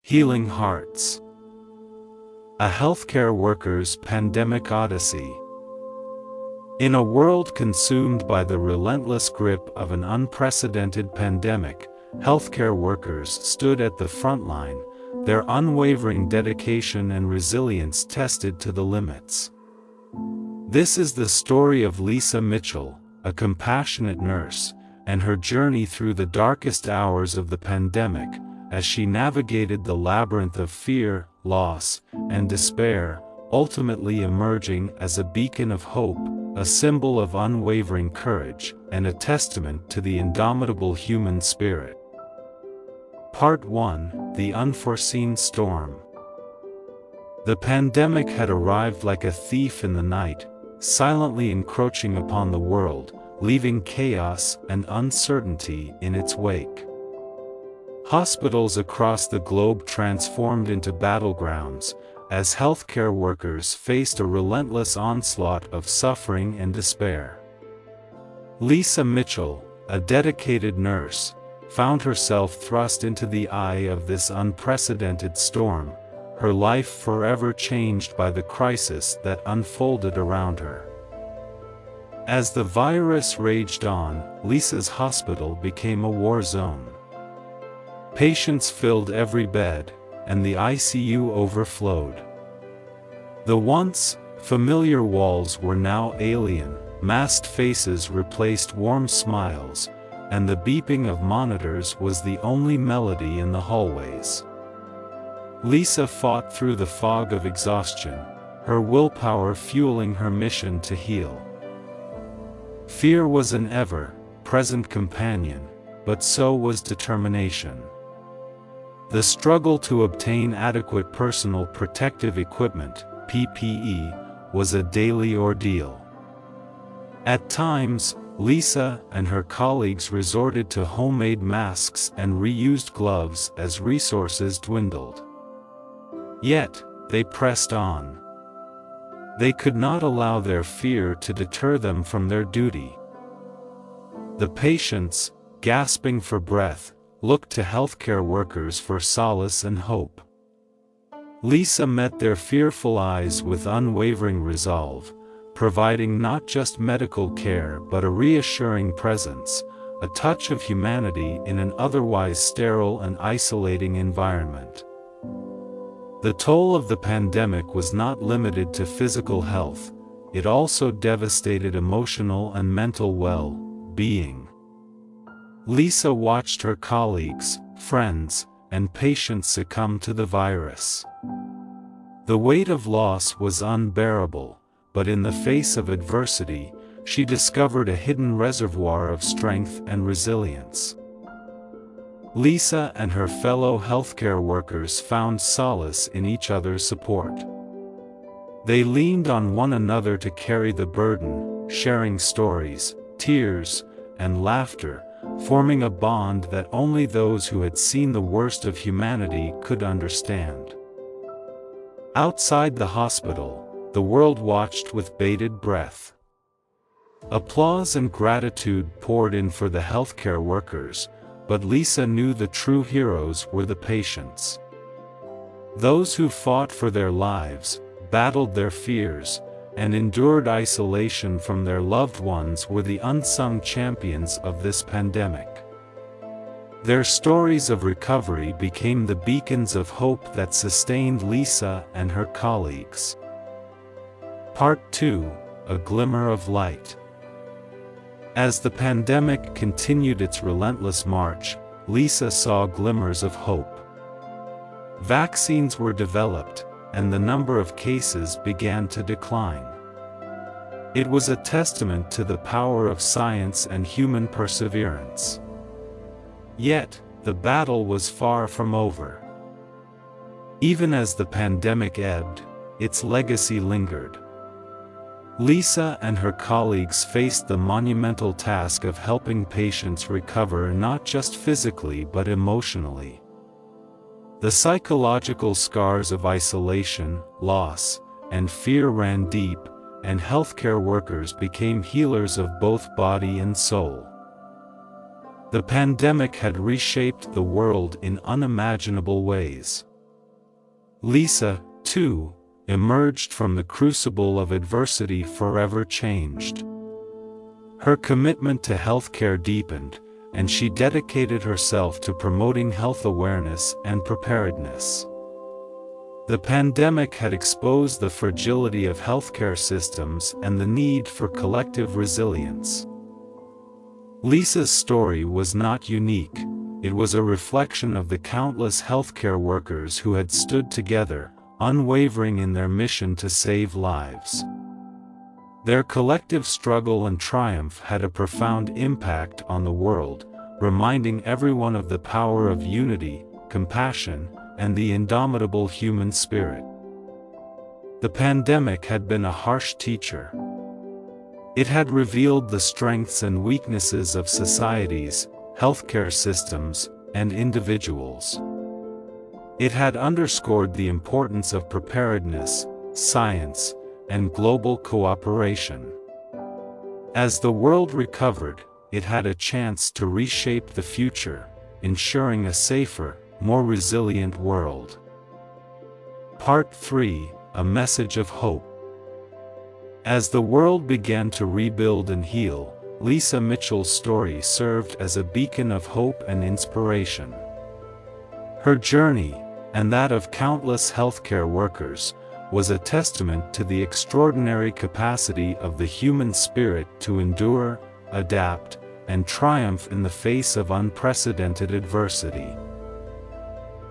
Healing Hearts. A healthcare worker's pandemic odyssey. In a world consumed by the relentless grip of an unprecedented pandemic, healthcare workers stood at the front line, their unwavering dedication and resilience tested to the limits. This is the story of Lisa Mitchell, a compassionate nurse, and her journey through the darkest hours of the pandemic, as she navigated the labyrinth of fear, loss, and despair, ultimately emerging as a beacon of hope, a symbol of unwavering courage, and a testament to the indomitable human spirit. Part 1: The Unforeseen Storm. The pandemic had arrived like a thief in the night, silently encroaching upon the world, leaving chaos and uncertainty in its wake. Hospitals across the globe transformed into battlegrounds, as healthcare workers faced a relentless onslaught of suffering and despair. Lisa Mitchell, a dedicated nurse, found herself thrust into the eye of this unprecedented storm, her life forever changed by the crisis that unfolded around her. As the virus raged on, Lisa's hospital became a war zone. Patients filled every bed, and the ICU overflowed. The once familiar walls were now alien, masked faces replaced warm smiles, and the beeping of monitors was the only melody in the hallways. Lisa fought through the fog of exhaustion, her willpower fueling her mission to heal. Fear was an ever-present companion, but so was determination. The struggle to obtain adequate personal protective equipment, PPE, was a daily ordeal. At times, Lisa and her colleagues resorted to homemade masks and reused gloves as resources dwindled. Yet, they pressed on. They could not allow their fear to deter them from their duty. The patients, gasping for breath, looked to healthcare workers for solace and hope. Lisa met their fearful eyes with unwavering resolve, providing not just medical care but a reassuring presence, a touch of humanity in an otherwise sterile and isolating environment. The toll of the pandemic was not limited to physical health, it also devastated emotional and mental well-being. Lisa watched her colleagues, friends, and patients succumb to the virus. The weight of loss was unbearable, but in the face of adversity, she discovered a hidden reservoir of strength and resilience. Lisa and her fellow healthcare workers found solace in each other's support. They leaned on one another to carry the burden, sharing stories, tears, and laughter, forming a bond that only those who had seen the worst of humanity could understand. Outside the hospital, the world watched with bated breath. Applause and gratitude poured in for the healthcare workers, but Lisa knew the true heroes were the patients. Those who fought for their lives, battled their fears, and endured isolation from their loved ones were the unsung champions of this pandemic. Their stories of recovery became the beacons of hope that sustained Lisa and her colleagues. Part 2: A Glimmer of Light. As the pandemic continued its relentless march, Lisa saw glimmers of hope. Vaccines were developed, and the number of cases began to decline. It was a testament to the power of science and human perseverance. Yet, the battle was far from over. Even as the pandemic ebbed, its legacy lingered. Lisa and her colleagues faced the monumental task of helping patients recover not just physically but emotionally. The psychological scars of isolation, loss, and fear ran deep, and healthcare workers became healers of both body and soul. The pandemic had reshaped the world in unimaginable ways. Lisa, too, emerged from the crucible of adversity forever changed. Her commitment to healthcare deepened, and she dedicated herself to promoting health awareness and preparedness. The pandemic had exposed the fragility of healthcare systems and the need for collective resilience. Lisa's story was not unique. It was a reflection of the countless healthcare workers who had stood together, unwavering in their mission to save lives. Their collective struggle and triumph had a profound impact on the world, reminding everyone of the power of unity, compassion, and the indomitable human spirit. The pandemic had been a harsh teacher. It had revealed the strengths and weaknesses of societies, healthcare systems, and individuals. It had underscored the importance of preparedness, science, and global cooperation. As the world recovered, it had a chance to reshape the future, ensuring a safer, more resilient world. Part 3: A Message of Hope. As the world began to rebuild and heal, Lisa Mitchell's story served as a beacon of hope and inspiration. Her journey, and that of countless healthcare workers, was a testament to the extraordinary capacity of the human spirit to endure, adapt, and triumph in the face of unprecedented adversity.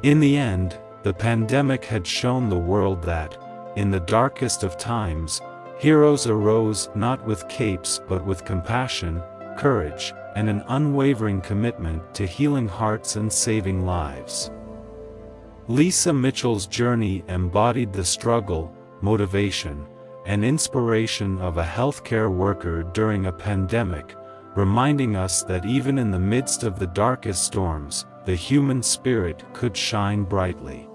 In the end, the pandemic had shown the world that, in the darkest of times, heroes arose not with capes but with compassion, courage, and an unwavering commitment to healing hearts and saving lives. Lisa Mitchell's journey embodied the struggle, motivation, and inspiration of a healthcare worker during a pandemic, reminding us that even in the midst of the darkest storms, the human spirit could shine brightly.